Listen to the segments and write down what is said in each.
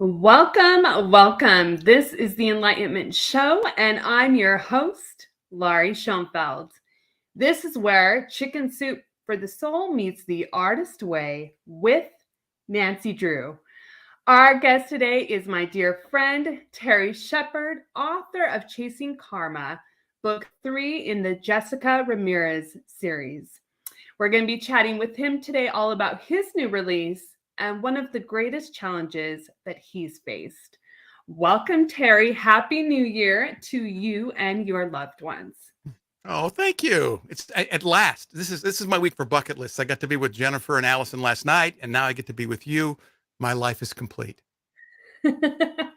Welcome, welcome. This is the Enlightenment Show, and I'm your host, Laurie Schoenfeld. This is where Chicken Soup for the Soul meets the artist way with Nancy Drew. Our guest today is my dear friend, Terry Shepard, author of Chasing Karma, book 3 in the Jessica Ramirez series. We're going to be chatting with him today all about his new release and one of the greatest challenges that he's faced. Welcome, Terry. Happy New Year to you and your loved ones. Oh, thank you. It's at last. This is my week for bucket lists. I got to be with Jennifer and Allison last night, and now I get to be with you. My life is complete. I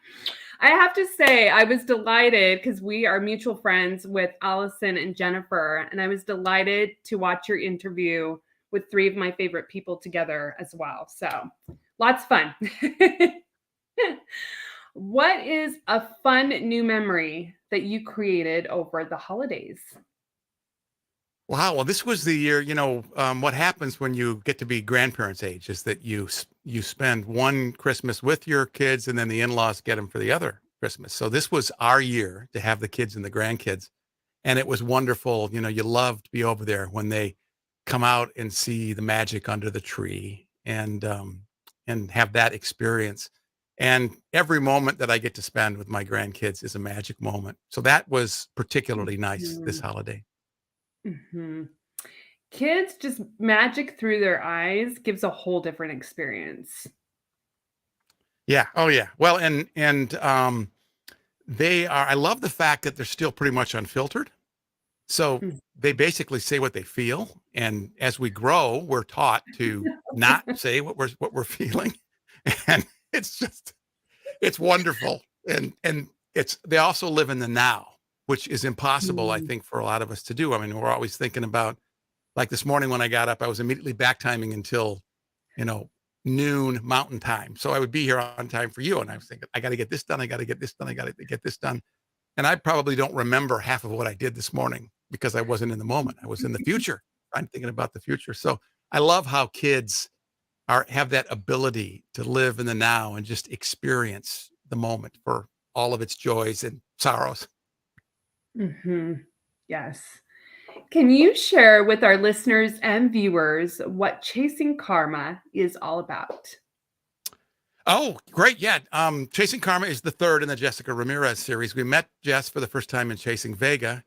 have to say, I was delighted because we are mutual friends with Allison and Jennifer, and I was delighted to watch your interview with 3 of my favorite people together as well. So lots of fun. What is a fun new memory that you created over the holidays? Wow. Well, this was the year. What happens when you get to be grandparents' age is that you spend one Christmas with your kids, and then the in-laws get them for the other Christmas. So this was our year to have the kids and the grandkids, and it was wonderful. You love to be over there when they come out and see the magic under the tree and have that experience. And every moment that I get to spend with my grandkids is a magic moment. So that was particularly nice this Mhm. holiday. Mhm. Kids just magic through their eyes gives a whole different experience. Yeah. Oh yeah. Well, and they are, I love the fact that they're still pretty much unfiltered. So Mm. they basically say what they feel. And as we grow, we're taught to not say what we're feeling. And it's just it's wonderful. And they also live in the now, which is impossible, I Mm. think, for a lot of us to do. I mean, we're always thinking about, like this morning when I got up, I was immediately back timing until, you know, noon mountain time. So I would be here on time for you. And I was thinking, I got to get this done. I got to get this done. I got to get this done. And I probably don't remember half of what I did this morning because I wasn't in the moment. I was in the future. I'm thinking about the future. So I love how kids have that ability to live in the now and just experience the moment for all of its joys and sorrows. Mhm. Yes. Can you share with our listeners and viewers what Chasing Karma is all about? Oh, great. Yeah. Chasing Karma is the third in the Jessica Ramirez series. We met Jess for the first time in Chasing Vega.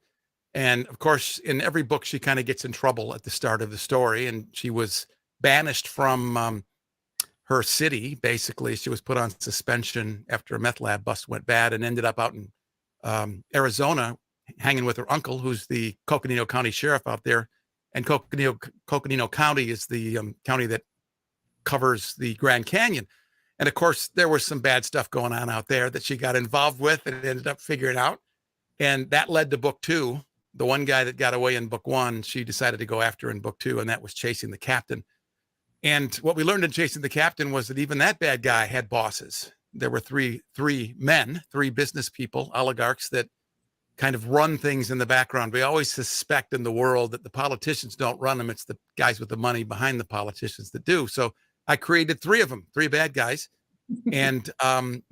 And of course, in every book, she kind of gets in trouble at the start of the story. And she was banished from her city. Basically, she was put on suspension after a meth lab bust went bad and ended up out in Arizona, hanging with her uncle, who's the Coconino County sheriff out there. And Coconino County is the county that covers the Grand Canyon. And of course, there was some bad stuff going on out there that she got involved with and ended up figuring out. And that led to book 2. The one guy that got away in book 1, she decided to go after in book 2, and that was Chasing the Captain. And what we learned in Chasing the Captain was that even that bad guy had bosses. There were three men, 3 business people, oligarchs that kind of run things in the background. We always suspect in the world that the politicians don't run them. It's the guys with the money behind the politicians that do. So I created 3 of them, 3 bad guys. And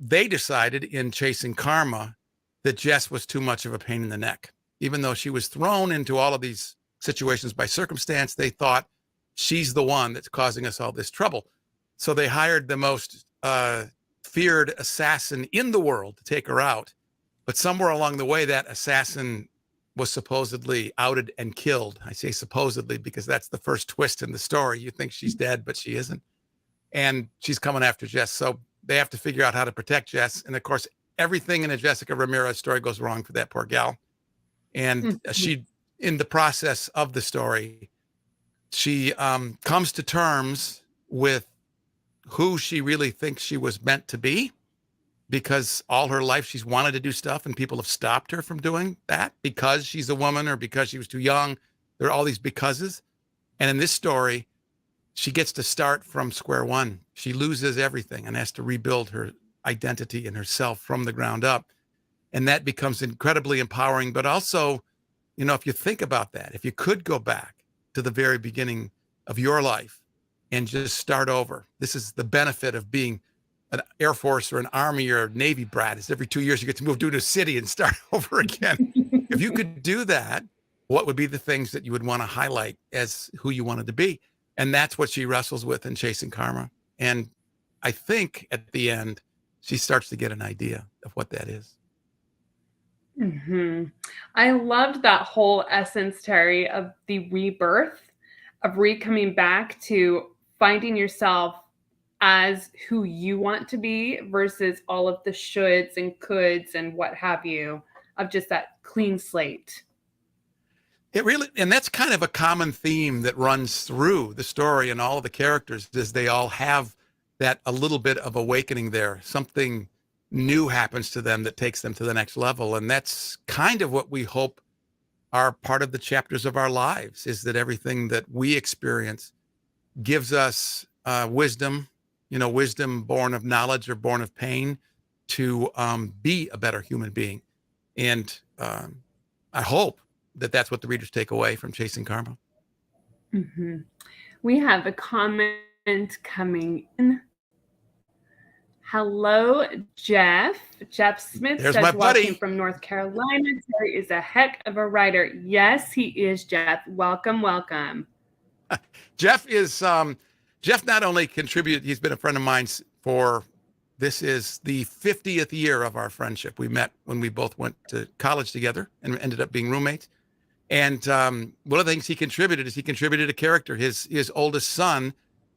they decided in Chasing Karma that Jess was too much of a pain in the neck. Even though she was thrown into all of these situations by circumstance, they thought she's the one that's causing us all this trouble. So they hired the most feared assassin in the world to take her out. But somewhere along the way, that assassin was supposedly outed and killed. I say supposedly because that's the first twist in the story. You think she's dead, but she isn't. And she's coming after Jess. So they have to figure out how to protect Jess. And of course, everything in a Jessica Ramirez story goes wrong for that poor gal. And Mhm. in the process of the story, she comes to terms with who she really thinks she was meant to be, because all her life she's wanted to do stuff and people have stopped her from doing that because she's a woman or because she was too young. There are all these becauses. And in this story, she gets to start from square one. She loses everything and has to rebuild her identity and herself from the ground up. And that becomes incredibly empowering. But also, if you think about that, if you could go back to the very beginning of your life and just start over, this is the benefit of being an Air Force or an Army or a Navy brat. It's every 2 years you get to move to a new city and start over again. If you could do that, what would be the things that you would want to highlight as who you wanted to be? And that's what she wrestles with in Chasing Karma. And I think at the end, she starts to get an idea of what that is. Hmm. I loved that whole essence, Terry, of the rebirth, of coming back to finding yourself as who you want to be versus all of the shoulds and coulds and what have you, of just that clean slate. It really, and that's kind of a common theme that runs through the story and all of the characters is they all have that a little bit of awakening there. Something new happens to them that takes them to the next level. And that's kind of what we hope are part of the chapters of our lives, is that everything that we experience gives us wisdom, wisdom born of knowledge or born of pain to be a better human being. And I hope that that's what the readers take away from Chasing Karma. Mm-hmm. We have a comment coming in. Hello, Jeff. Jeff Smith There's says, my buddy. Watching from North Carolina. Terry is a heck of a writer. Yes, he is, Jeff. Welcome, welcome. Jeff is, Jeff not only contributed, he's been a friend of mine this is the 50th year of our friendship. We met when we both went to college together and ended up being roommates. And one of the things he contributed is he contributed a character. His oldest son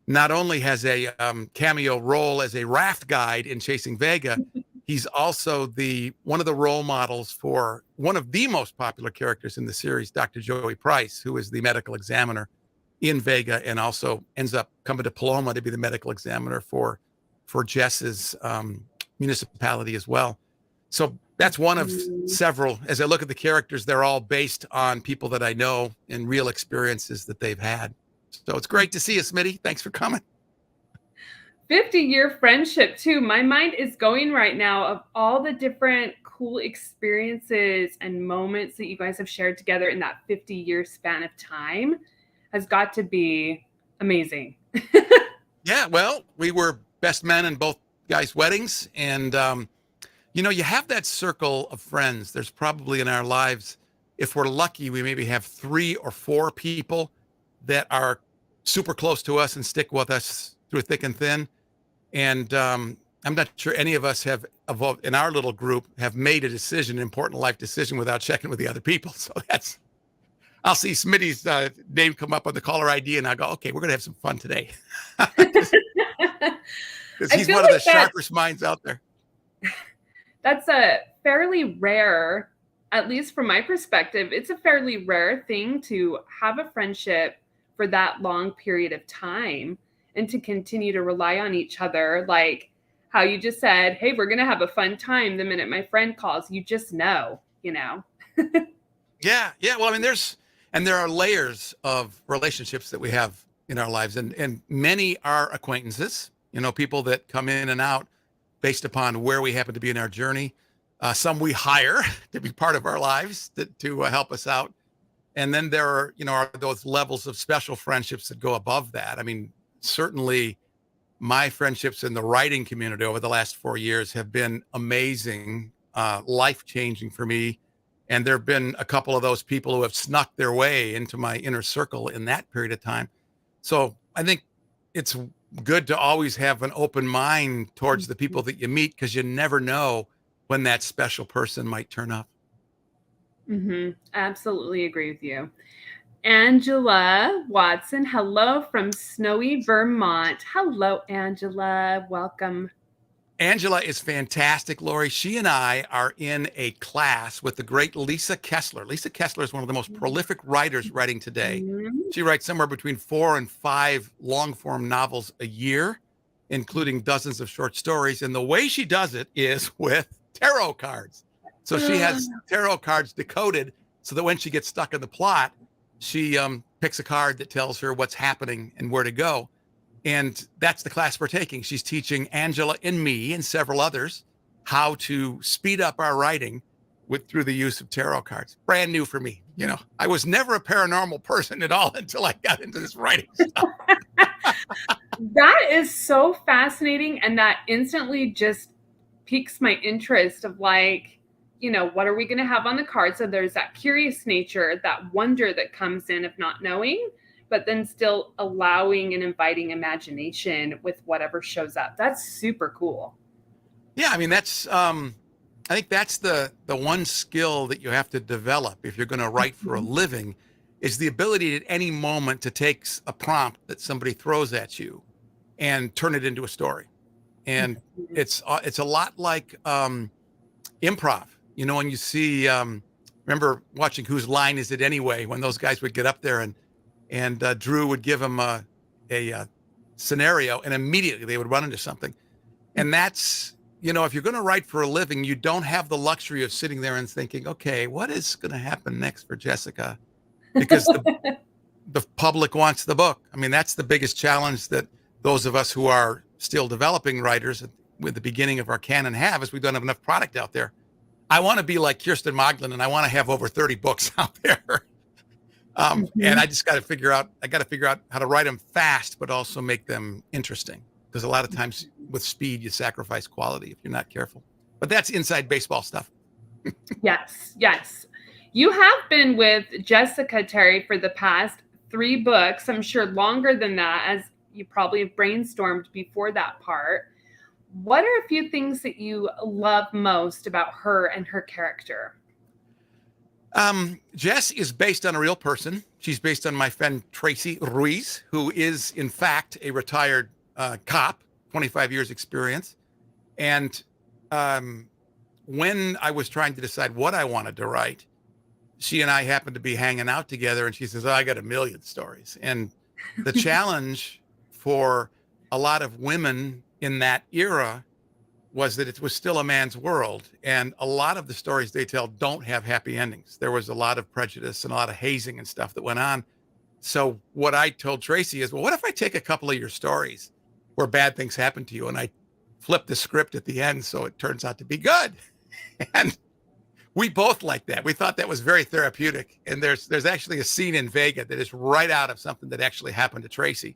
not only has a cameo role as a raft guide in Chasing Vega, he's also one of the role models for one of the most popular characters in the series, Dr. Joey Price, who is the medical examiner in Vega and also ends up coming to Paloma to be the medical examiner for Jess's municipality as well. So that's one of several. As I look at the characters, they're all based on people that I know and real experiences that they've had. So it's great to see you, Smitty. Thanks for coming. 50-year friendship too. My mind is going right now of all the different cool experiences and moments that you guys have shared together in that 50-year span of time has got to be amazing. Yeah, well, we were best men in both guys' weddings. And, you have that circle of friends. There's probably in our lives, if we're lucky, we maybe have 3 or 4 people that are super close to us and stick with us through thick and thin. And I'm not sure any of us have evolved in our little group, have made a decision, an important life decision without checking with the other people. So I'll see Smitty's name come up on the caller ID and I'll go, okay, we're going to have some fun today. Because he's one of the sharpest minds out there. That's a fairly rare, at least from my perspective, it's a fairly rare thing to have a friendship for that long period of time and to continue to rely on each other. Like how you just said, hey, we're going to have a fun time the minute my friend calls, you just know. Yeah. Well, I mean, there are layers of relationships that we have in our lives, and many are acquaintances, people that come in and out based upon where we happen to be in our journey. Some we hire to be part of our lives to help us out. And then there are those levels of special friendships that go above that. I mean, certainly my friendships in the writing community over the last 4 years have been amazing, life-changing for me. And there have been a couple of those people who have snuck their way into my inner circle in that period of time. So I think it's good to always have an open mind towards the people that you meet, because you never know when that special person might turn up. Mm-hmm. Absolutely agree with you. Angela Watson, hello from snowy Vermont. Hello, Angela. Welcome. Angela is fantastic, Lori. She and I are in a class with the great Lisa Kessler. Lisa Kessler is one of the most prolific writers writing today. She writes somewhere between 4 and 5 long-form novels a year, including dozens of short stories. And the way she does it is with tarot cards. So she has tarot cards decoded so that when she gets stuck in the plot, she picks a card that tells her what's happening and where to go. And that's the class we're taking. She's teaching Angela and me and several others how to speed up our writing through the use of tarot cards. Brand new for me. I was never a paranormal person at all until I got into this writing stuff. That is so fascinating. And that instantly just piques my interest of like, what are we going to have on the card? So there's that curious nature, that wonder that comes in of not knowing, but then still allowing and inviting imagination with whatever shows up. That's super cool. Yeah, I mean that's I think that's the one skill that you have to develop if you're going to write for a Mhm. living is the ability at any moment to take a prompt that somebody throws at you and turn it into a story. And Mhm. it's a lot like improv. You know, when you see remember watching Whose Line Is It Anyway, when those guys would get up there and Drew would give them a scenario and immediately they would run into something. And that's, you know, if you're going to write for a living, you don't have the luxury of sitting there and thinking, okay, what is going to happen next for Jessica? Because the public wants the book. I mean, that's the biggest challenge that those of us who are still developing writers with the beginning of our canon have is we don't have enough product out there. I want to be like Kirsten Moglen and I want to have over 30 books out there. And Mhm. I just I got to figure out how to write them fast, but also make them interesting. Because a lot of times with speed, you sacrifice quality if you're not careful. But that's inside baseball stuff. Yes, yes. You have been with Jessica Terry for the past 3 books. I'm sure longer than that, as you probably have brainstormed before that part. What are a few things that you love most about her and her character? Jess is based on a real person. She's based on my friend Tracy Ruiz, who is, in fact, a retired cop, 25 years experience. And um, when I was trying to decide what I wanted to write, she and I happened to be hanging out together, and she says, "Oh, I got a million stories." And the challenge for a lot of women in that era was that it was still a man's world. And a lot of the stories they tell don't have happy endings. There was a lot of prejudice and a lot of hazing and stuff that went on. So what I told Tracy is, well, what if I take a couple of your stories where bad things happen to you and I flip the script at the end so it turns out to be good? And we both like that. We thought that was very therapeutic. And there's actually a scene in Vega that is right out of something that actually happened to Tracy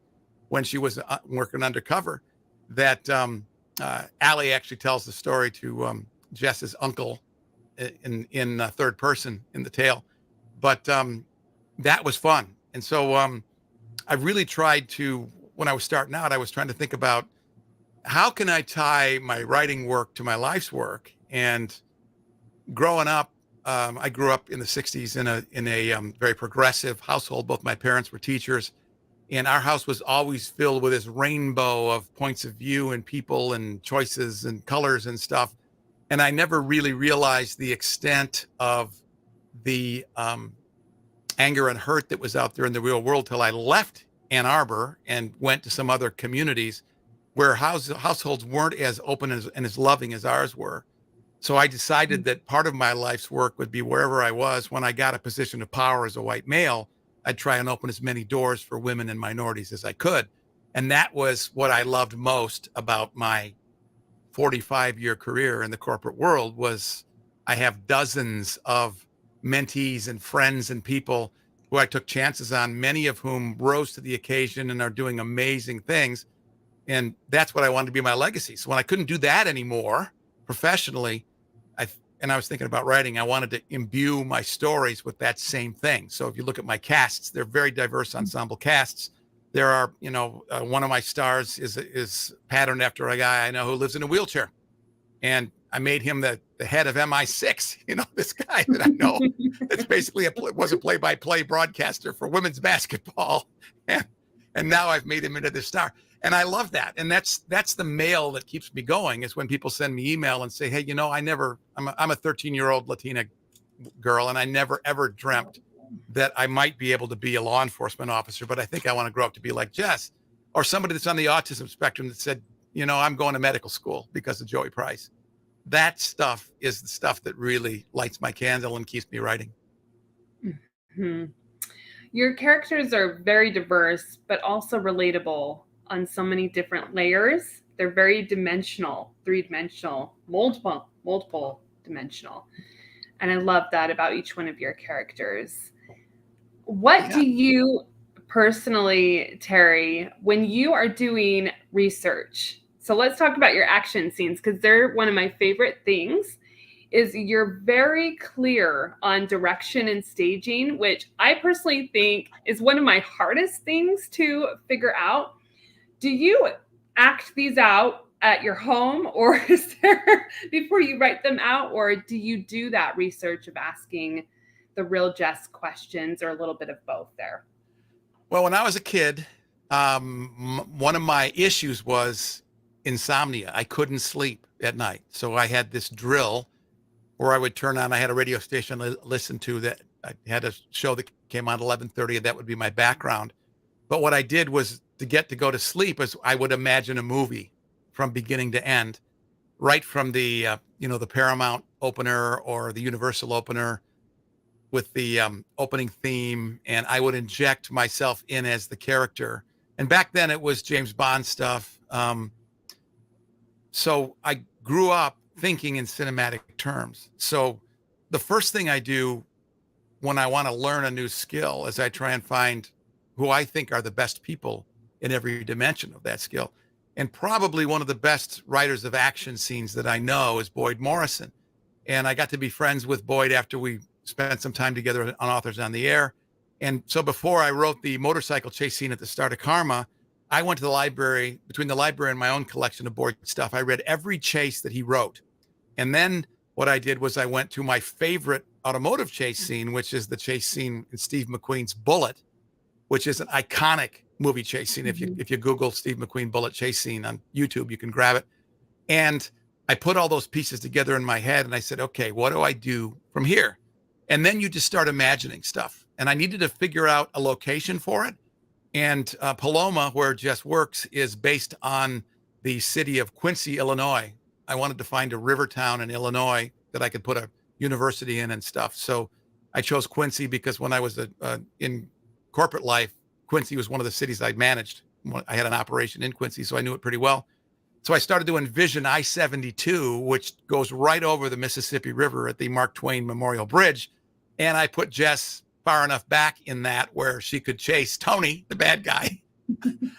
when she was working undercover. That Allie actually tells the story to Jess's uncle in third person in the tale. But that was fun. And so I really tried to when I was starting out, I was trying to think about how can I tie my writing work to my life's work and growing up, I grew up in the '60s in a very progressive household. Both my parents were teachers, and our house was always filled with this rainbow of points of view and people and choices and colors and stuff. And I never really realized the extent of the anger and hurt that was out there in the real world till I left Ann Arbor and went to some other communities where households weren't as open and as loving as ours were. So I decided that part of my life's work would be wherever I was, when I got a position of power as a white male, I'd try and open as many doors for women and minorities as I could. And that was what I loved most about my 45-year career in the corporate world was I have dozens of mentees and friends and people who I took chances on, many of whom rose to the occasion and are doing amazing things. And that's what I wanted to be my legacy. So when I couldn't do that anymore professionally, I was thinking about writing, I wanted to imbue my stories with that same thing. So if you look at my casts, they're very diverse ensemble casts. There are, one of my stars is patterned after a guy I know who lives in a wheelchair, and I made him the head of MI6. This guy that I know, it's basically was a play-by-play broadcaster for women's basketball, and now I've made him into the star. And I love that. And that's the mail that keeps me going is when people send me email and say, hey, I'm a 13-year-old Latina girl, and I never, ever dreamt that I might be able to be a law enforcement officer, but I think I want to grow up to be like Jess, or somebody that's on the autism spectrum that said, I'm going to medical school because of Joey Price. That stuff is the stuff that really lights my candle and keeps me writing. Mhm. Your characters are very diverse, but also relatable on so many different layers. They're very dimensional, three-dimensional, multiple dimensional. And I love that about each one of your characters. What do Yeah. you personally, Terry, when you are doing research, so let's talk about your action scenes, because they're one of my favorite things, is you're very clear on direction and staging, which I personally think is one of my hardest things to figure out. Do you act these out at your home, or is there before you write them out, or do you do that research of asking the real Jess questions, or a little bit of both there? Well, when I was a kid, one of my issues was insomnia. I couldn't sleep at night. So I had this drill where I would turn on, I had a radio station to listen to that. I had a show that came on 11:30, and that would be my background. But what I did was to go to sleep is I would imagine a movie from beginning to end, right from the Paramount opener or the Universal opener with the opening theme, and I would inject myself in as the character. And back then it was James Bond stuff. So I grew up thinking in cinematic terms. So the first thing I do when I want to learn a new skill is I try and find who I think are the best people in every dimension of that skill. And probably one of the best writers of action scenes that I know is Boyd Morrison. And I got to be friends with Boyd after we spent some time together on Authors on the Air. And so before I wrote the motorcycle chase scene at the start of Karma, I went to the library, between the library and my own collection of Boyd stuff. I read every chase that he wrote. And then what I did was I went to my favorite automotive chase scene, which is the chase scene in Steve McQueen's Bullet, which is an iconic movie chase scene. If you Google Steve McQueen Bullet chase scene on YouTube, you can grab it. And I put all those pieces together in my head and I said, okay, what do I do from here? And then you just start imagining stuff. And I needed to figure out a location for it. And Paloma, where Jess works, is based on the city of Quincy, Illinois. I wanted to find a river town in Illinois that I could put a university in and stuff. So I chose Quincy because when I was in corporate life, Quincy was one of the cities I managed. I had an operation in Quincy, so I knew it pretty well. So I started to envision I-72, which goes right over the Mississippi River at the Mark Twain Memorial Bridge. And I put Jess far enough back in that where she could chase Tony, the bad guy,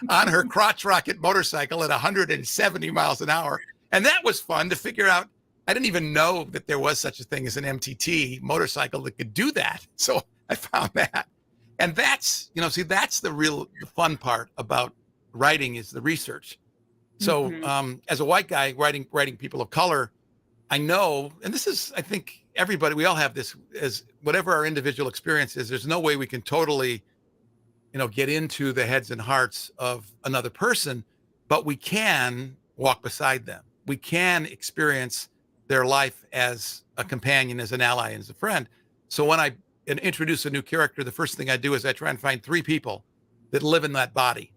on her crotch rocket motorcycle at 170 miles an hour. And that was fun to figure out. I didn't even know that there was such a thing as an MTT motorcycle that could do that. So I found that. And that's, that's the fun part about writing is the research. So as a white guy writing people of color, I know, and this is, I think everybody, we all have this as whatever our individual experience is, there's no way we can totally, get into the heads and hearts of another person, but we can walk beside them. We can experience their life as a companion, as an ally, and as a friend. So when I introduce a new character, the first thing I do is I try and find 3 people that live in that body.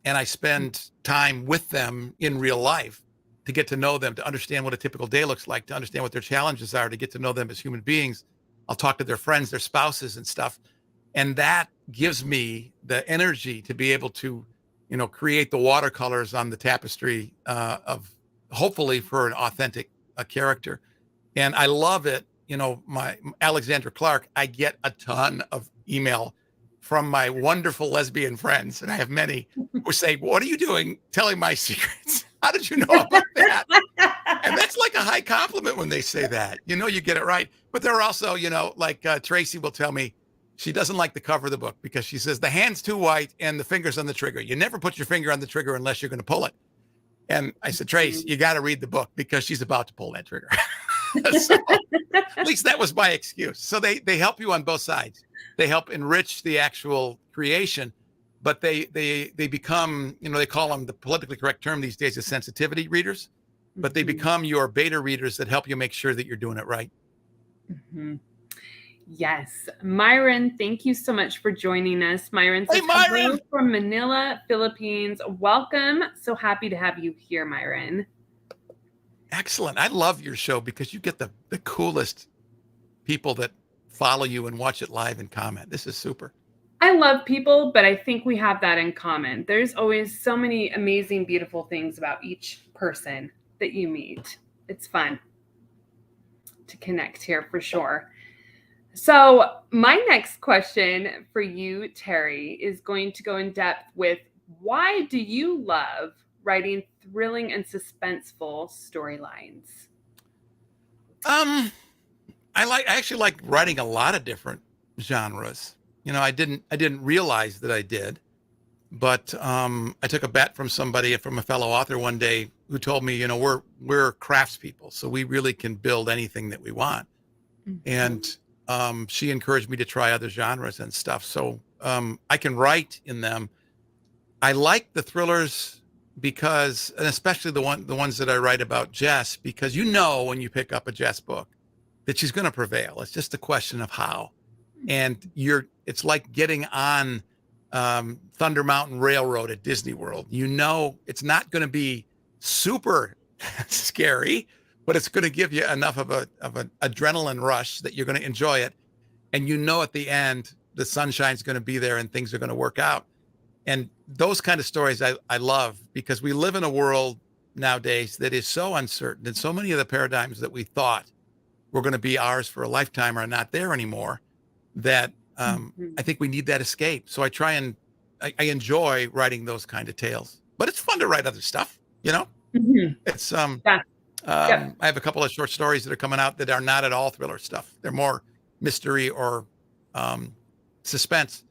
And I spend time with them in real life to get to know them, to understand what a typical day looks like, to understand what their challenges are, to get to know them as human beings. I'll talk to their friends, their spouses and stuff. And that gives me the energy to be able to, create the watercolors on the tapestry of hopefully for an authentic character. And I love it. My Alexandra Clark, I get a ton of email from my wonderful lesbian friends, and I have many who say, what are you doing telling my secrets? How did you know about that? And that's like a high compliment when they say that. You get it right. But there are also, like Tracy will tell me she doesn't like the cover of the book because she says the hand's too white and the finger's on the trigger. You never put your finger on the trigger unless you're going to pull it. And I said, Trace, you got to read the book because she's about to pull that trigger. So, at least that was my excuse. So they help you on both sides. They help enrich the actual creation, but they become, they call them, the politically correct term these days is sensitivity readers, but they become your beta readers that help you make sure that you're doing it right. Yes. Myron, thank you so much for joining us. Myron says, hello from Manila, Philippines. Welcome. So happy to have you here, Myron. Excellent. I love your show because you get the coolest people that follow you and watch it live and comment. This is super. I love people, but I think we have that in common. There's always so many amazing, beautiful things about each person that you meet. It's fun to connect here for sure. So, my next question for you, Terry, is going to go in depth with why do you love writing thrilling and suspenseful storylines? Um, I actually like writing a lot of different genres. I didn't realize that I did, but I took a bet from somebody, from a fellow author one day, who told me, we're craftspeople, so we really can build anything that we want. And Mhm. she encouraged me to try other genres and stuff. So I can write in them. I like the thrillers because, and especially the ones that I write about Jess, because when you pick up a Jess book that she's going to prevail. It's just a question of how. And it's like getting on Thunder Mountain Railroad at Disney World. It's not going to be super scary, but it's going to give you enough of an adrenaline rush that you're going to enjoy it. And at the end, the sunshine's going to be there and things are going to work out. And those kind of stories I love, because we live in a world nowadays that is so uncertain, and so many of the paradigms that we thought were going to be ours for a lifetime are not there anymore, that Mhm. I think we need that escape. So I enjoy writing those kind of tales, but it's fun to write other stuff. Mhm. It's Yeah. Yep. I have a couple of short stories that are coming out that are not at all thriller stuff. They're more mystery or um, suspense,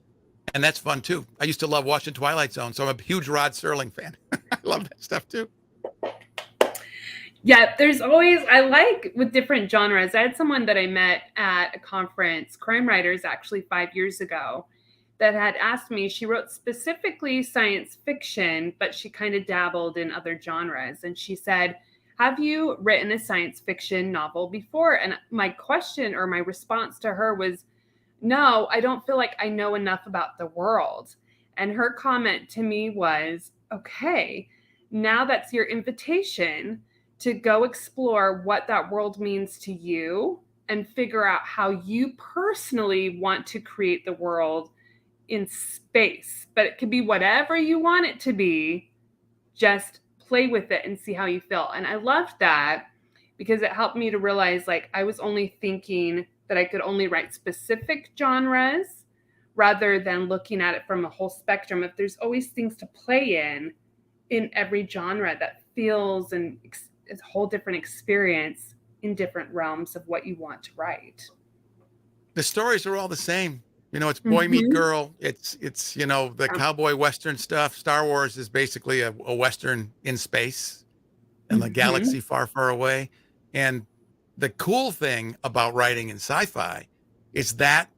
and that's fun too. I used to love watching Twilight Zone, so I'm a huge Rod Serling fan. I love that stuff too. Yeah, there's always, I like with different genres. I had someone that I met at a conference, crime writers, actually 5 years ago, that had asked me, she wrote specifically science fiction, but she kind of dabbled in other genres. And she said, have you written a science fiction novel before? And my question or my response to her was, no, I don't feel like I know enough about the world. And her comment to me was, okay, now that's your invitation to go explore what that world means to you and figure out how you personally want to create the world in space. But it could be whatever you want it to be. Just play with it and see how you feel. And I loved that because it helped me to realize like I was only thinking that I could only write specific genres rather than looking at it from a whole spectrum. If there's always things to play in every genre that feels and is a whole different experience in different realms of what you want to write. The stories are all the same. It's boy meet Mm-hmm. girl. It's the cowboy western stuff. Star Wars is basically a western in space in a Mm-hmm. galaxy far, far away. And the cool thing about writing in sci-fi is that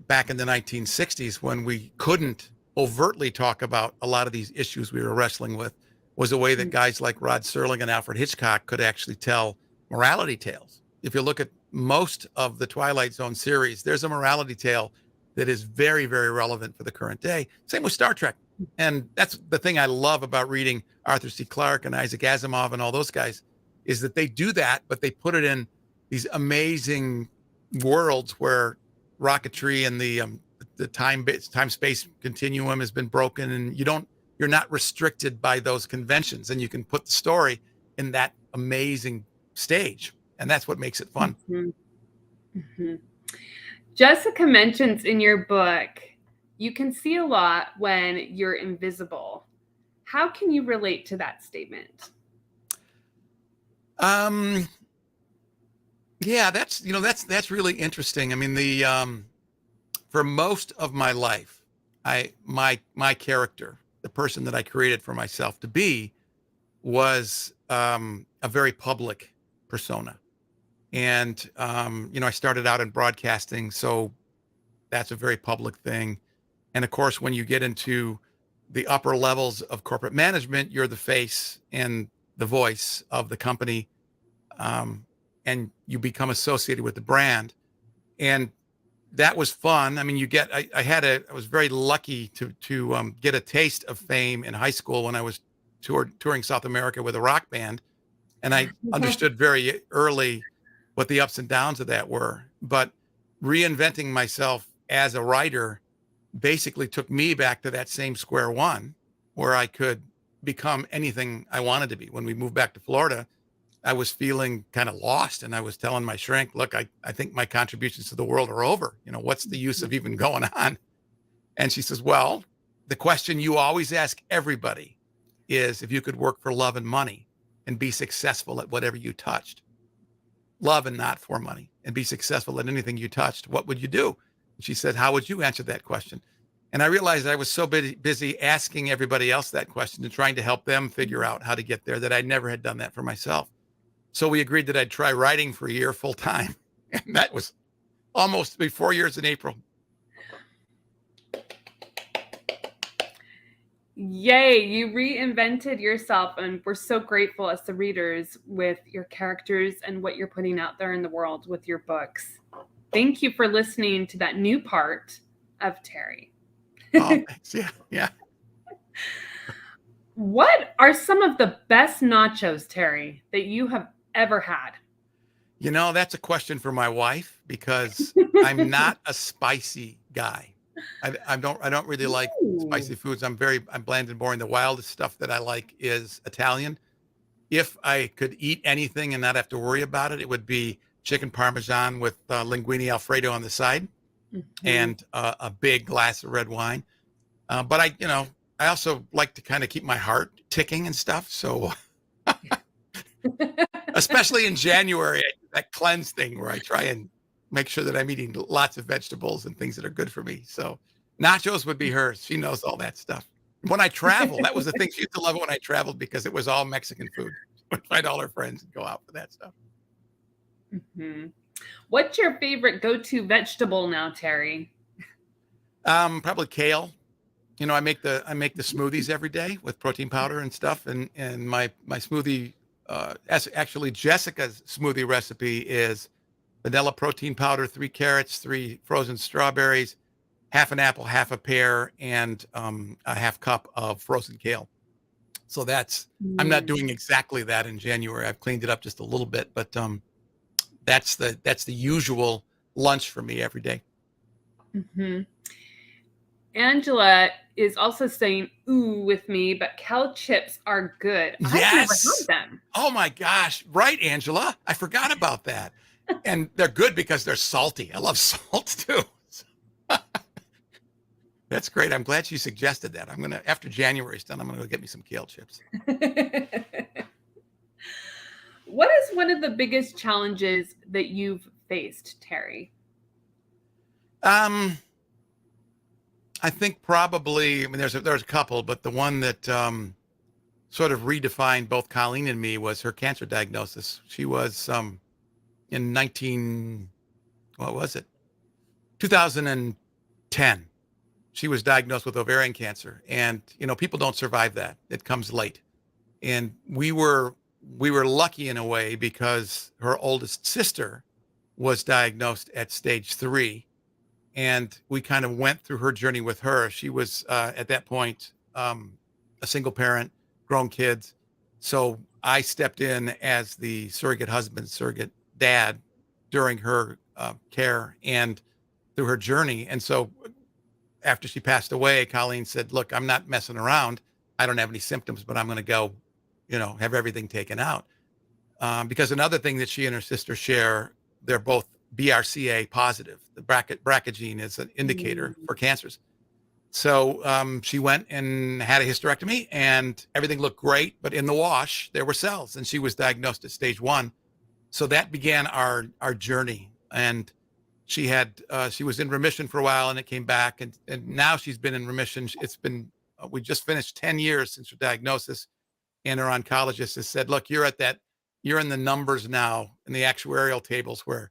back in the 1960s, when we couldn't overtly talk about a lot of these issues we were wrestling with, was a way that guys like Rod Serling and Alfred Hitchcock could actually tell morality tales. If you look at most of the Twilight Zone series, there's a morality tale that is very, very relevant for the current day. Same with Star Trek. And that's the thing I love about reading Arthur C. Clarke and Isaac Asimov and all those guys, is that they do that, but they put it in these amazing worlds where rocketry and the time space continuum has been broken, and you're not restricted by those conventions, and you can put the story in that amazing stage, and that's what makes it fun. Mm-hmm. Mm-hmm. Jessica mentions in your book, you can see a lot when you're invisible. How can you relate to that statement? Um, yeah, that's really interesting. I mean, the for most of my life, my character, the person that I created for myself to be, was a very public persona. And I started out in broadcasting, so that's a very public thing. And of course, when you get into the upper levels of corporate management, you're the face and the voice of the company, um, and you become associated with the brand. And that was fun. I mean, I was very lucky to get a taste of fame in high school when I was touring South America with a rock band, and I understood very early what the ups and downs of that were. But reinventing myself as a writer basically took me back to that same square one, where I could become anything I wanted to be. When we moved back to Florida, I was feeling kind of lost, and I was telling my shrink, look, I think my contributions to the world are over. What's the use of even going on? And she says, well, the question you always ask everybody is if you could work for love and money and be successful at whatever you touched, love and not for money, and be successful at anything you touched, what would you do? And she said, how would you answer that question? And I realized I was so busy asking everybody else that question and trying to help them figure out how to get there that I never had done that for myself. So we agreed that I'd try writing for a year full time. And that was almost to be 4 years in April. Yay, you reinvented yourself, and we're so grateful as the readers with your characters and what you're putting out there in the world with your books. Thank you for listening to that new part of Terry. Oh, thanks. Yeah. What are some of the best nachos, Terry, that you have ever had? That's a question for my wife because I'm not a spicy guy. I don't really like spicy foods. I'm bland and boring. The wildest stuff that I like is Italian. If I could eat anything and not have to worry about it, it would be chicken Parmesan with linguine Alfredo on the side and a big glass of red wine. But I also like to kind of keep my heart ticking and stuff. So especially in January, that cleanse thing where I try and make sure that I'm eating lots of vegetables and things that are good for me. So nachos would be hers. She knows all that stuff. When I travel, that was the thing she used to love when I traveled because it was all Mexican food. We'd find all her friends and go out for that stuff. What's your favorite go-to vegetable now, Terry? Probably kale. I make the smoothies every day with protein powder and stuff. And my smoothie, actually Jessica's smoothie recipe is vanilla protein powder, 3 carrots, 3 frozen strawberries, half an apple, half a pear, and a half cup of frozen kale. So I'm not doing exactly that in January. I've cleaned it up just a little bit, but that's the usual lunch for me every day. Angela is also saying ooh with me, but kale chips are good. Yes. I've never had them. Oh my gosh. Right, Angela. I forgot about that. And they're good because they're salty. I love salt too. That's great. I'm glad you suggested that. After January's done, I'm going to go get me some kale chips. What is one of the biggest challenges that you've faced, Terry? I think probably, there's a couple, but the one that sort of redefined both Colleen and me was her cancer diagnosis. She was in 2010. She was diagnosed with ovarian cancer, and people don't survive that. It comes late. And we were lucky in a way because her oldest sister was diagnosed at stage 3. And we kind of went through her journey with her. She was at that point a single parent, grown kids. So I stepped in as the surrogate husband, surrogate dad during her care and through her journey. And so after she passed away, Colleen said, look, I'm not messing around. I don't have any symptoms, but I'm going to go, have everything taken out. Because another thing that she and her sister share, they're both BRCA positive. The BRCA gene is an indicator for cancers. So she went and had a hysterectomy and everything looked great, but in the wash, there were cells and she was diagnosed at stage 1. So that began our journey. And she was in remission for a while and it came back. And now she's been in remission. We just finished 10 years since her diagnosis. And her oncologist has said, look, you're in the numbers now in the actuarial tables where,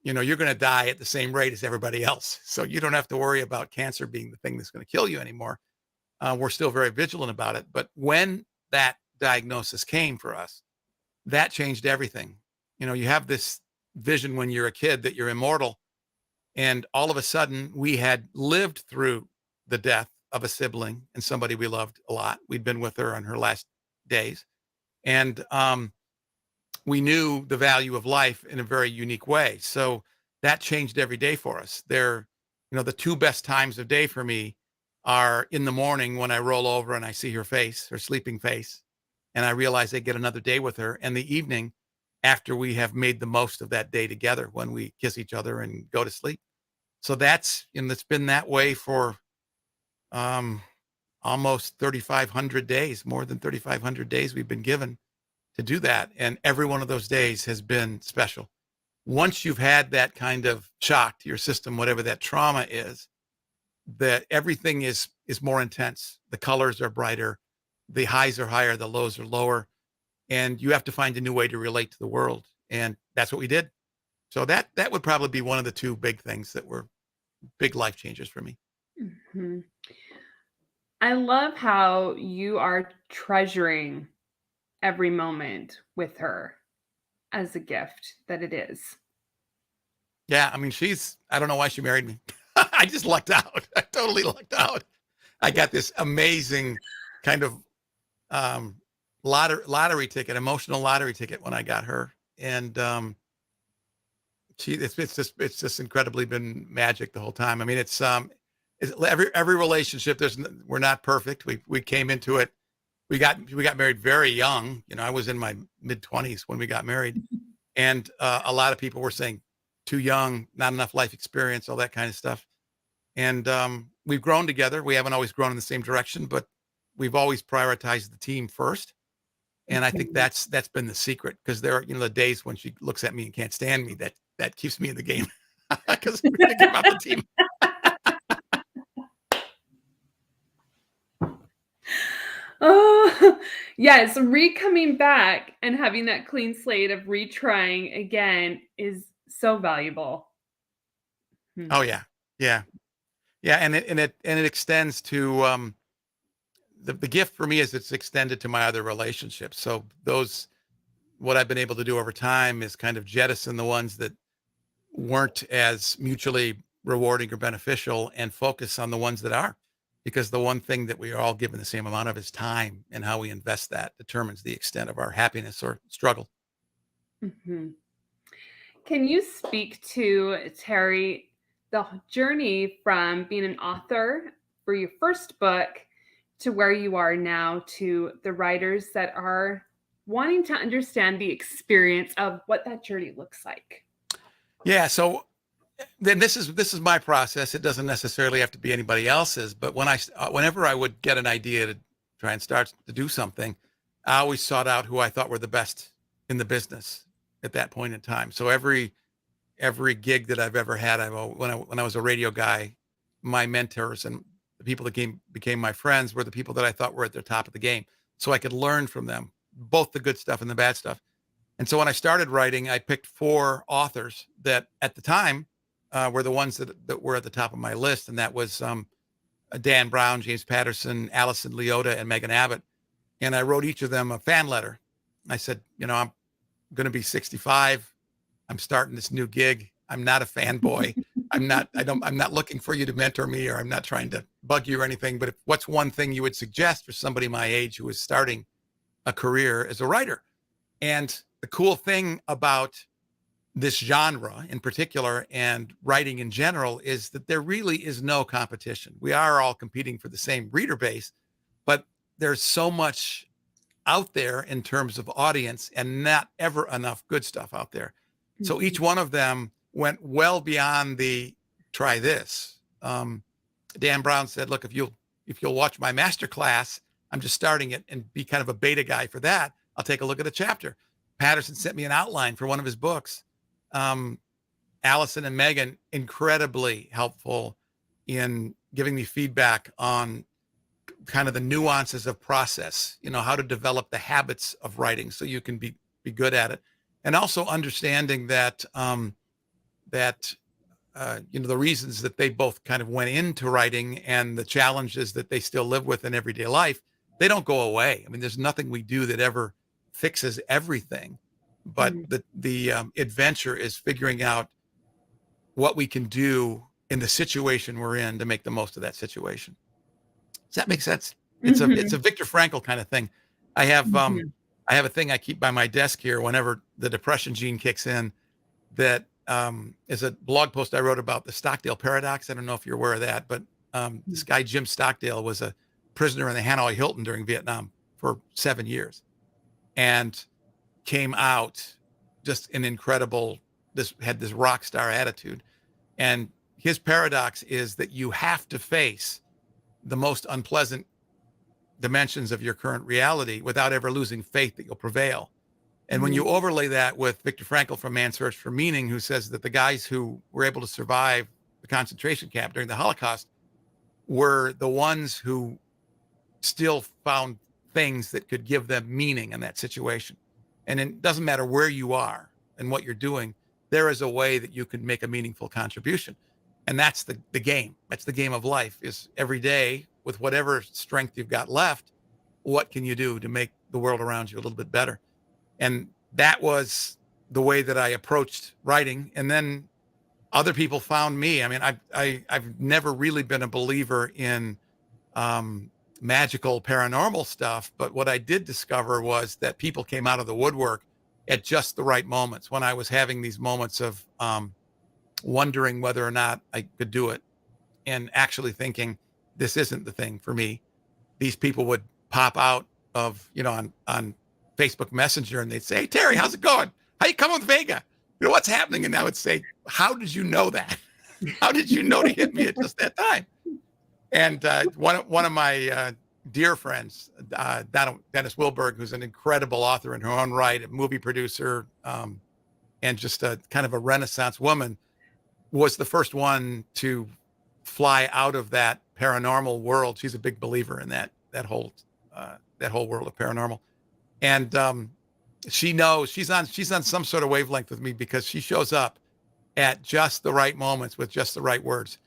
you're going to die at the same rate as everybody else. So you don't have to worry about cancer being the thing that's going to kill you anymore. We're still very vigilant about it. But when that diagnosis came for us, that changed everything. You have this vision when you're a kid that you're immortal. And all of a sudden we had lived through the death of a sibling and somebody we loved a lot. We'd been with her on her last days. And we knew the value of life in a very unique way. So that changed every day for us. The 2 best times of day for me are in the morning when I roll over and I see her face, her sleeping face, and I realize I get another day with her, and the evening after we have made the most of that day together when we kiss each other and go to sleep. So it's been that way for um, almost 3,500 days, more than 3,500 days we've been given to do that. And every one of those days has been special. Once you've had that kind of shock to your system, whatever that trauma is, that everything is more intense. The colors are brighter, the highs are higher, the lows are lower, and you have to find a new way to relate to the world. And that's what we did. So that would probably be one of the two big things that were big life changers for me. Mhm. I love how you are treasuring every moment with her as a gift that it is. Yeah, I mean, I don't know why she married me. I just lucked out. I totally lucked out. I got this amazing kind of um, lottery ticket, emotional lottery ticket when I got her. And it's just incredibly been magic the whole time. I mean, it's every relationship. We're not perfect. We came into it. We got married very young. I was in my mid-20s when we got married, and a lot of people were saying too young, not enough life experience, all that kind of stuff. And we've grown together. We haven't always grown in the same direction, but we've always prioritized the team first. And I think Mhm. that's been the secret, because there are, the days when she looks at me and can't stand me, that keeps me in the game, because we think about the team. Oh, yes, coming back and having that clean slate of retrying again is so valuable. Hmm. Oh yeah. Yeah. Yeah. And it extends to the gift for me is it's extended to my other relationships. So what I've been able to do over time is kind of jettison the ones that weren't as mutually rewarding or beneficial and focus on the ones that are. Because the one thing that we are all given the same amount of is time, and how we invest that determines the extent of our happiness or struggle. Mhm. Can you speak to, Terry, the journey from being an author for your first book to where you are now, to the writers that are wanting to understand the experience of what that journey looks like? Yeah. So then this is my process. It doesn't necessarily have to be anybody else's, but whenever I would get an idea to try and start to do something, I always sought out who I thought were the best in the business at that point in time. So every gig that I've ever had, when I was a radio guy, my mentors and the people that became my friends were the people that I thought were at the top of the game, so I could learn from them, both the good stuff and the bad stuff. And so when I started writing, I picked four authors that at the time were the ones that were at the top of my list. And that was Dan Brown, James Patterson, Allison Leota, and Megan Abbott. And I wrote each of them a fan letter. I said, I'm going to be 65. I'm starting this new gig. I'm not a fanboy. I'm not looking for you to mentor me, or I'm not trying to bug you or anything. But what's one thing you would suggest for somebody my age who is starting a career as a writer? And the cool thing about this genre in particular and writing in general is that there really is no competition. We are all competing for the same reader base, but there's so much out there in terms of audience, and not ever enough good stuff out there. So each Mhm. one of them went well beyond the try this. Dan Brown said, "Look, if you'll watch my master class, I'm just starting it, and be kind of a beta guy for that. I'll take a look at a chapter." Patterson sent me an outline for one of his books. Um, Allison and Megan, incredibly helpful in giving me feedback on kind of the nuances of process, how to develop the habits of writing so you can be good at it. And also understanding that the reasons that they both kind of went into writing and the challenges that they still live with in everyday life, they don't go away. I mean, there's nothing we do that ever fixes everything, but Mhm. the adventure is figuring out what we can do in the situation we're in to make the most of that situation. Does that make sense? It's a Mhm. Viktor Frankl kind of thing. I have um Mhm. I have a thing I keep by my desk here whenever the depression gene kicks in, that is a blog post I wrote about the Stockdale paradox. I don't know if you're aware of that, but this guy Jim Stockdale was a prisoner in the Hanoi Hilton during Vietnam for 7 years, and came out just an incredible, had this rock star attitude. And his paradox is that you have to face the most unpleasant dimensions of your current reality without ever losing faith that you'll prevail. And when you overlay that with Viktor Frankl from Man's Search for Meaning, who says that the guys who were able to survive the concentration camp during the Holocaust were the ones who still found things that could give them meaning in that situation. And it doesn't matter where you are and what you're doing, there is a way that you can make a meaningful contribution. And that's the game. That's the game of life, is every day with whatever strength you've got left, what can you do to make the world around you a little bit better? And that was the way that I approached writing. And then other people found me. I mean, I've never really been a believer in magical paranormal stuff, but what I did discover was that people came out of the woodwork at just the right moments, when I was having these moments of wondering whether or not I could do it, and actually thinking this isn't the thing for me. These people would pop out of, on Facebook Messenger, and they'd say, "Hey, Terry, how's it going? How you coming with Vega? What's happening?" And I would say, "How did you know that? How did you know to hit me at just that time?" And one of my dear friends, Dennis Wilberg, who's an incredible author in her own right, a movie producer, and just a kind of a Renaissance woman, was the first one to fly out of that paranormal world. She's a big believer in that whole world of paranormal. And she knows she's on some sort of wavelength with me, because she shows up at just the right moments with just the right words.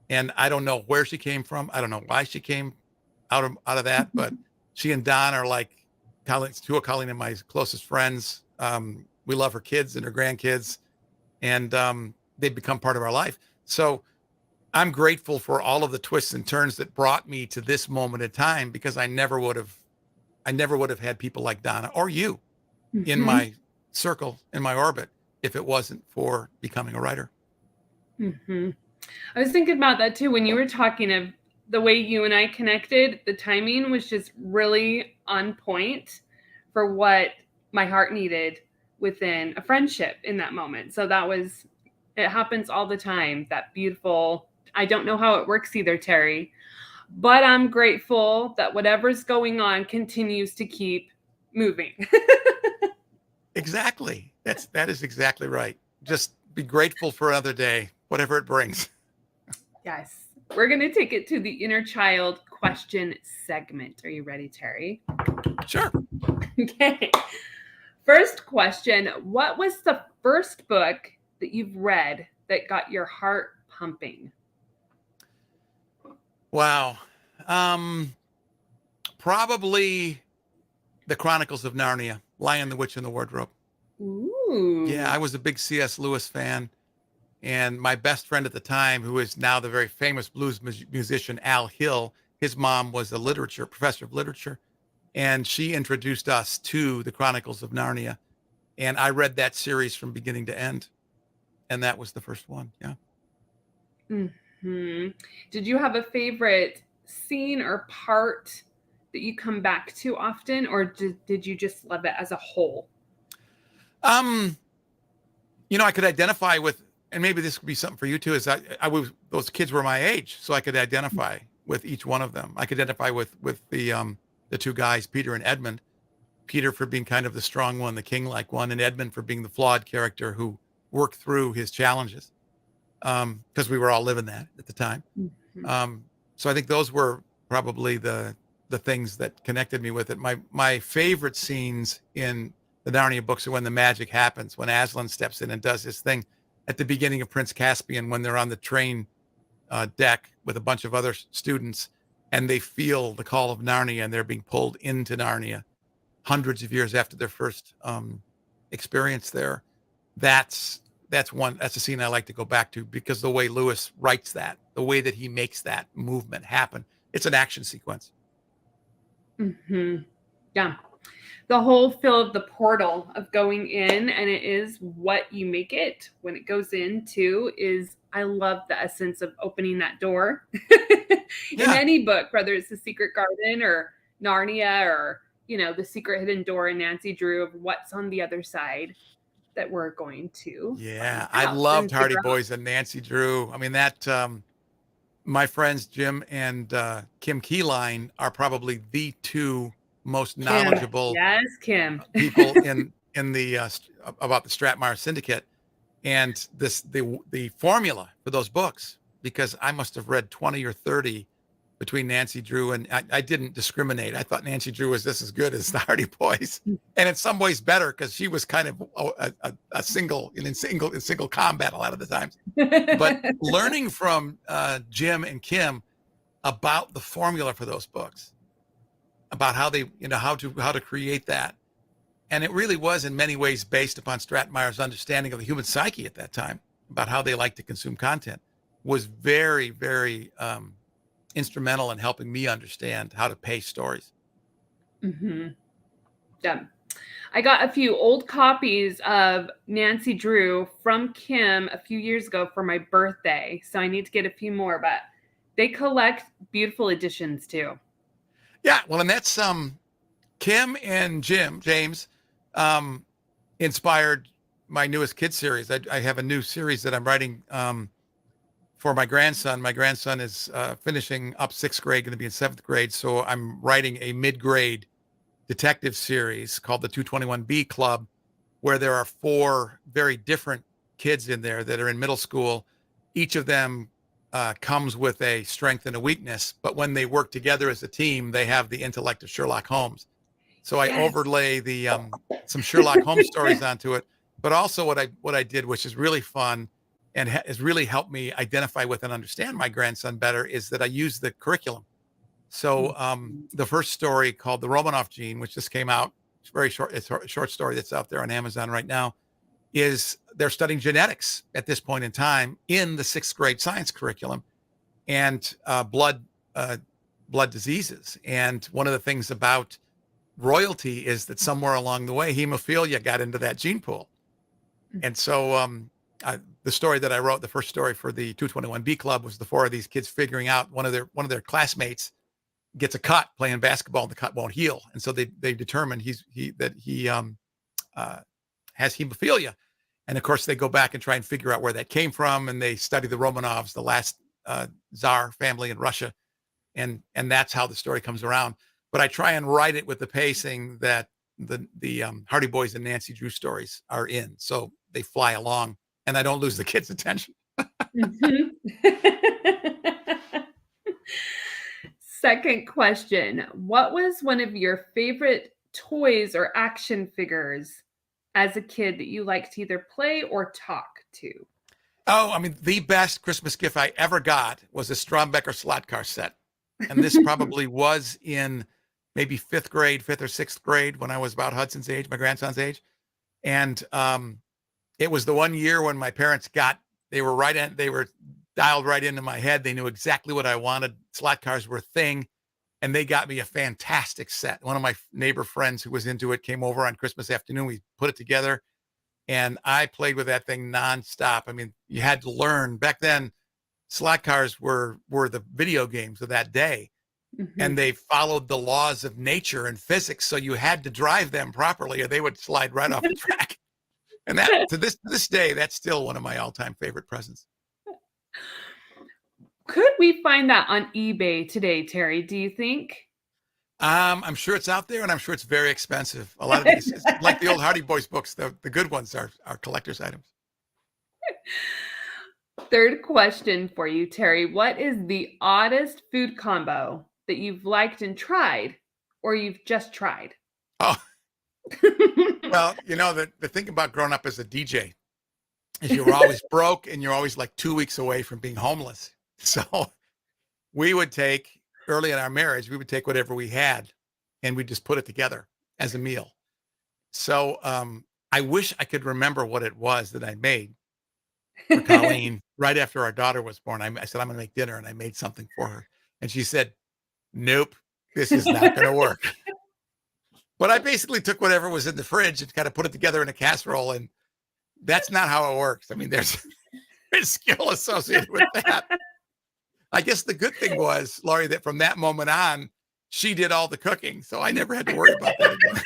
And I don't know where she came from. I don't know why she came out of that, but she and Don are like two of Colleen and my closest friends. We love her kids and her grandkids, and they've become part of our life. So I'm grateful for all of the twists and turns that brought me to this moment in time, because I never would have had people like Donna or you in my circle, in my orbit, if it wasn't for becoming a writer. I was thinking about that too when you were talking of the way you and I connected. The timing was just really on point for what my heart needed within a friendship in that moment. So it happens all the time. That beautiful, I don't know how it works either, Terry, but I'm grateful that whatever's going on continues to keep moving. Exactly. That is exactly right. Just be grateful for another day, whatever it brings. Yes. We're going to take it to the inner child question segment. Are you ready, Terry? Sure. Okay. First question. What was the first book that you've read that got your heart pumping? Wow. Probably The Chronicles of Narnia, Lion, the Witch, and the Wardrobe. Ooh. Yeah, I was a big C.S. Lewis fan. And my best friend at the time, who is now the very famous blues musician Al Hill, his mom was a professor of literature. And she introduced us to The Chronicles of Narnia. And I read that series from beginning to end. And that was the first one. Yeah. Did you have a favorite scene or part that you come back to often, or did you just love it as a whole? I could identify with, and maybe this could be something for you too, is those kids were my age, so I could identify with each one of them. I could identify with the two guys, Peter and Edmund. Peter for being kind of the strong one, the king-like one, and Edmund for being the flawed character who worked through his challenges. Because we were all living that at the time. So I think those were probably the things that connected me with it. My favorite scenes in the Narnia books are when the magic happens, when Aslan steps in and does his thing at the beginning of Prince Caspian, when they're on the train deck with a bunch of other students, and they feel the call of Narnia, and they're being pulled into Narnia hundreds of years after their first experience there. That's a scene I like to go back to, because the way Lewis writes that, the way that he makes that movement happen, it's an action sequence. Yeah. The whole feel of the portal of going in, and it is what you make it when it goes into, I love the essence of opening that door in any book, whether it's The Secret Garden or Narnia or, The Secret Hidden Door in Nancy Drew, of what's on the other side. that we're going to find Yeah, I out loved and Hardy figure out. Boys and Nancy Drew. I mean, that my friends Jim and Kim Keyline are probably the two most Kim. knowledgeable Yes, Kim. people in the about the Stratmeyer Syndicate and the formula for those books, because I must have read 20 or 30 between Nancy Drew, and I didn't discriminate. I thought Nancy Drew was just as good as the Hardy Boys, and in some ways better, because she was kind of a single in single combat a lot of the times. But learning from Jim and Kim about the formula for those books, about how they, how to create that, and it really was in many ways based upon Stratmeyer's understanding of the human psyche at that time, about how they like to consume content, was very, very instrumental in helping me understand how to pace stories. hmm Yeah. I got a few old copies of Nancy Drew from Kim a few years ago for my birthday. So I need to get a few more, but they collect beautiful editions too. Yeah, well, and that's Kim and James inspired my newest kid series. I have a new series that I'm writing for my grandson. My grandson is finishing up 6th grade, going to be in 7th grade. So I'm writing a mid-grade detective series called the 221B Club, where there are 4 very different kids in there that are in middle school. Each of them comes with a strength and a weakness, but when they work together as a team, they have the intellect of Sherlock Holmes. So I Yes. overlay the some Sherlock Holmes stories onto it, but also what I did, which is really fun and has really helped me identify with and understand my grandson better, is that I use the curriculum. So the first story, called The Romanov Gene, which just came out, it's very short, it's a short story that's out there on Amazon right now, is they're studying genetics at this point in time in the 6th grade science curriculum, and blood diseases. And one of the things about royalty is that somewhere along the way, hemophilia got into that gene pool. And so the story that I wrote, the first story for the 221B Club, was the 4 of these kids figuring out one of their classmates gets a cut playing basketball and the cut won't heal. And so they determined he has hemophilia. And of course they go back and try and figure out where that came from. And they study the Romanovs, the last Tsar family in Russia. And that's how the story comes around. But I try and write it with the pacing that the Hardy Boys and Nancy Drew stories are in. So they fly along and I don't lose the kids' attention. Mhm. Second question. What was one of your favorite toys or action figures as a kid that you liked to either play or talk to? Oh, I mean, the best Christmas gift I ever got was a Strombecker slot car set. And this probably was in maybe 5th or 6th grade, when I was about Hudson's age, my grandson's age. And it was the one year when my parents they were dialed right into my head. They knew exactly what I wanted. Slot cars were a thing. And they got me a fantastic set. One of my neighbor friends who was into it came over on Christmas afternoon. We put it together and I played with that thing nonstop. I mean, you had to learn. Back then, slot cars were the video games of that day, and Mhm. they followed the laws of nature and physics. So you had to drive them properly or they would slide right off the track. And that, to this day, that's still one of my all-time favorite presents. Could we find that on eBay today, Terry? Do you think? I'm sure it's out there, and I'm sure it's very expensive. A lot of these, it's like the old Hardy Boys books, the good ones are collector's items. Third question for you, Terry. What is the oddest food combo that you've liked and tried, or you've just tried? Oh, well, the thing about growing up as a DJ is you were always broke and you're always like 2 weeks away from being homeless. So we would take, early in our marriage, we would take whatever we had and we'd just put it together as a meal. So I wish I could remember what it was that I made for Colleen right after our daughter was born. I said, I'm going to make dinner, and I made something for her. And she said, nope, this is not going to work. But I basically took whatever was in the fridge and kind of put it together in a casserole. And that's not how it works. I mean, there's skill associated with that. I guess the good thing was, Laurie, that from that moment on, she did all the cooking. So I never had to worry about that again.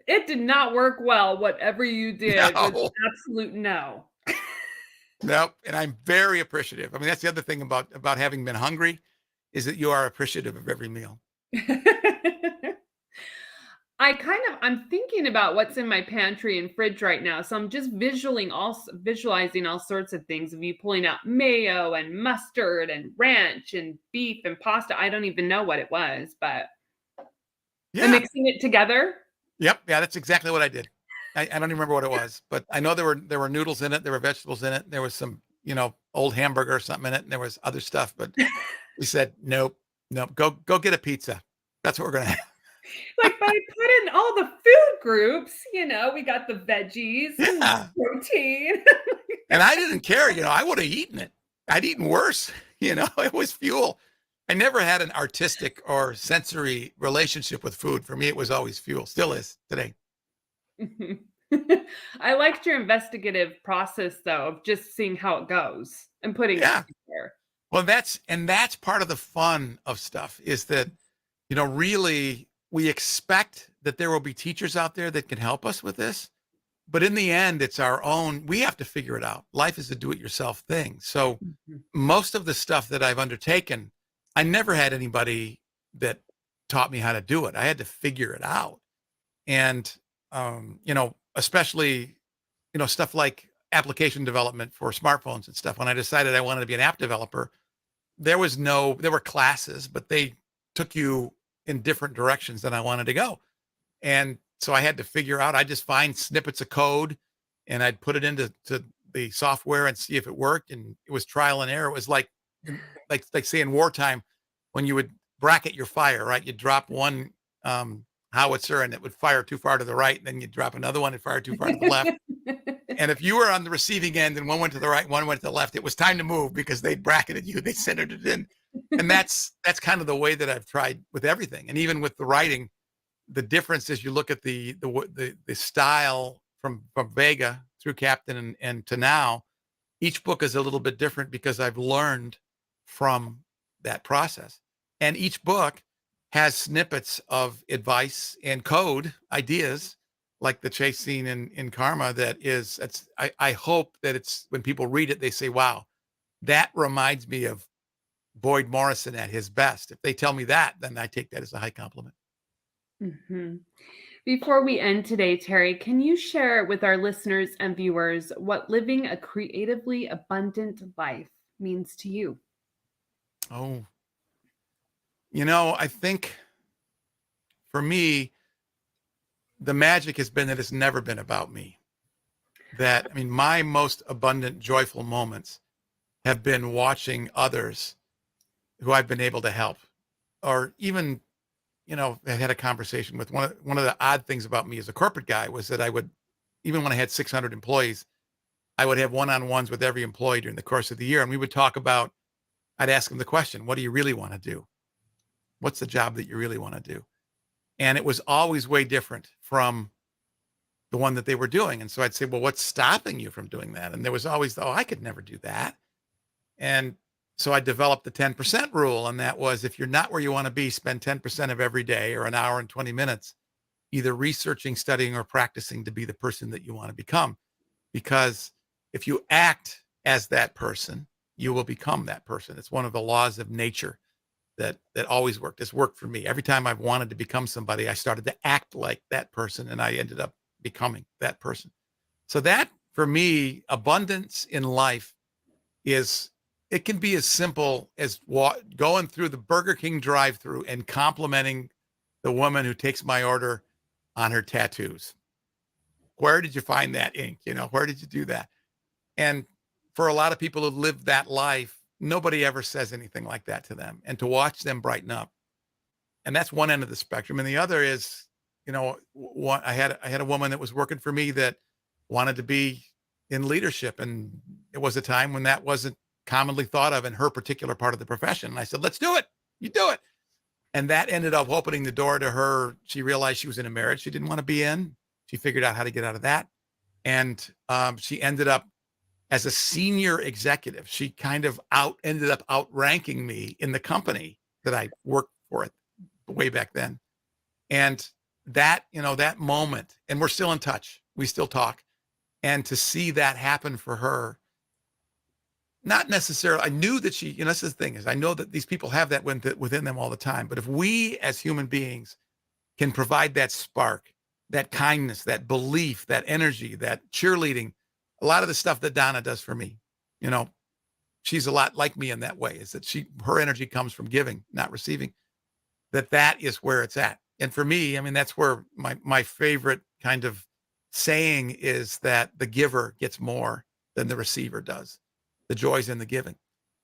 It did not work well. Whatever you did was No, absolute no. no. And I'm very appreciative. I mean, that's the other thing about having been hungry is that you are appreciative of every meal. I'm thinking about what's in my pantry and fridge right now, so I'm just visualizing all sorts of things of you pulling out mayo and mustard and ranch and beef and pasta. I don't even know what it was, but and Yeah. mixing it together. Yep. Yeah. That's exactly what I did. I don't even remember what it was, but I know there were noodles in it. There were vegetables in it. There was some, old hamburger or something in it. And there was other stuff, but we said, nope, nope, go get a pizza. That's what we're going to have. Like, but I put in all the food groups, we got the veggies and Yeah. protein. And I didn't care, I would have eaten it. I'd eaten worse, it was fuel. I never had an artistic or sensory relationship with food. For me, it was always fuel, still is today. Mhm. I liked your investigative process though, of just seeing how it goes and putting it Yeah. together. Well, that's part of the fun of stuff is that, really we expect that there will be teachers out there that can help us with this. But in the end, it's our own, we have to figure it out. Life is a do it yourself thing. So Mhm. most of the stuff that I've undertaken, I never had anybody that taught me how to do it. I had to figure it out. And, especially, stuff like application development for smartphones and stuff. When I decided I wanted to be an app developer, there were classes, but they took you in different directions than I wanted to go. And so I had to figure out, I just find snippets of code and I'd put it into the software and see if it worked. And it was trial and error. It was like say in wartime, when you would bracket your fire, right? You'd drop one howitzer and it would fire too far to the right. And then you'd drop another one and fire too far to the left. And if you were on the receiving end and one went to the right, one went to the left, it was time to move because they'd bracketed you, they centered it in. And that's kind of the way that I've tried with everything. And even with the writing, the difference is you look at the style from Vega through Captain and to now, each book is a little bit different because I've learned from that process. And each book has snippets of advice and code ideas like the chase scene in Karma I hope that it's when people read it, they say, wow, that reminds me of Boyd Morrison at his best. If they tell me that, then I take that as a high compliment. Mhm. Before we end today, Terry, can you share with our listeners and viewers what living a creatively abundant life means to you? Oh, I think for me, the magic has been that it's never been about me. That, I mean, my most abundant, joyful moments have been watching others who I've been able to help. Or even, I had a conversation with one of the odd things about me as a corporate guy was that I would, even when I had 600 employees, I would have one-on-ones with every employee during the course of the year. And we would talk about, I'd ask them the question, what do you really want to do? What's the job that you really want to do? And it was always way different from the one that they were doing. And so I'd say, well, what's stopping you from doing that? And there was always, oh, I could never do that. And so I developed the 10% rule. And that was, if you're not where you want to be, spend 10% of every day or an hour and 20 minutes, either researching, studying, or practicing to be the person that you want to become. Because if you act as that person, you will become that person. It's one of the laws of nature that always worked. It's worked for me. Every time I've wanted to become somebody, I started to act like that person and I ended up becoming that person. So that for me, abundance in life is, it can be as simple as going through the Burger King drive-through and complimenting the woman who takes my order on her tattoos. Where did you find that ink? Where did you do that? And for a lot of people who live that life, nobody ever says anything like that to them. And to watch them brighten up. And that's one end of the spectrum. And the other is, I had a woman that was working for me that wanted to be in leadership. And it was a time when that wasn't commonly thought of in her particular part of the profession. And I said, let's do it. You do it. And that ended up opening the door to her. She realized she was in a marriage she didn't want to be in. She figured out how to get out of that. And she ended up as a senior executive. She kind of ended up outranking me in the company that I worked for way back then. And that, that moment, and we're still in touch. We still talk. And to see that happen for her, not necessarily, I knew that she, that's the thing is I know that these people have that within them all the time. But if we as human beings can provide that spark, that kindness, that belief, that energy, that cheerleading, a lot of the stuff that Donna does for me, she's a lot like me in that way, is that her energy comes from giving, not receiving, that is where it's at. And for me, I mean, that's where my favorite kind of saying is that the giver gets more than the receiver does. The joy's in the giving.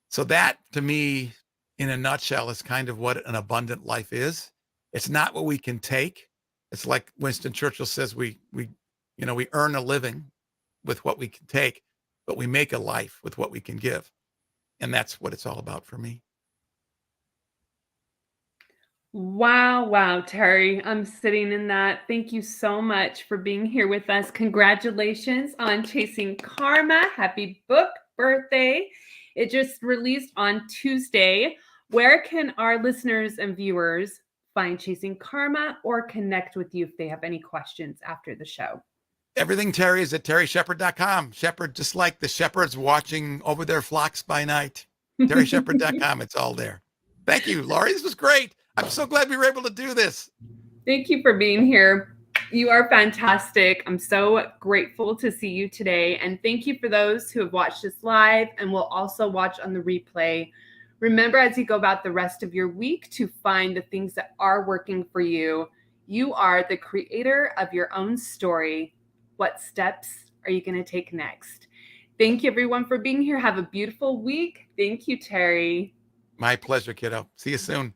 So that to me, in a nutshell, is kind of what an abundant life is. It's not what we can take. It's like Winston Churchill says, we earn a living with what we can take, but we make a life with what we can give. And that's what it's all about for me. Wow, Terry. I'm sitting in that. Thank you so much for being here with us. Congratulations on Chasing Karma. Happy book birthday. It just released on Tuesday. Where can our listeners and viewers find Chasing Karma or connect with you if they have any questions after the show? Everything, Terry, is at terryshepherd.com. Shepherd, just like the shepherds watching over their flocks by night. terryshepherd.com. It's all there. Thank you, Laurie. This was great. I'm so glad we were able to do this. Thank you for being here. You are fantastic. I'm so grateful to see you today. And thank you for those who have watched this live and will also watch on the replay. Remember, as you go about the rest of your week, to find the things that are working for you. You are the creator of your own story. What steps are you going to take next? Thank you, everyone, for being here. Have a beautiful week. Thank you, Terry. My pleasure, kiddo. See you soon.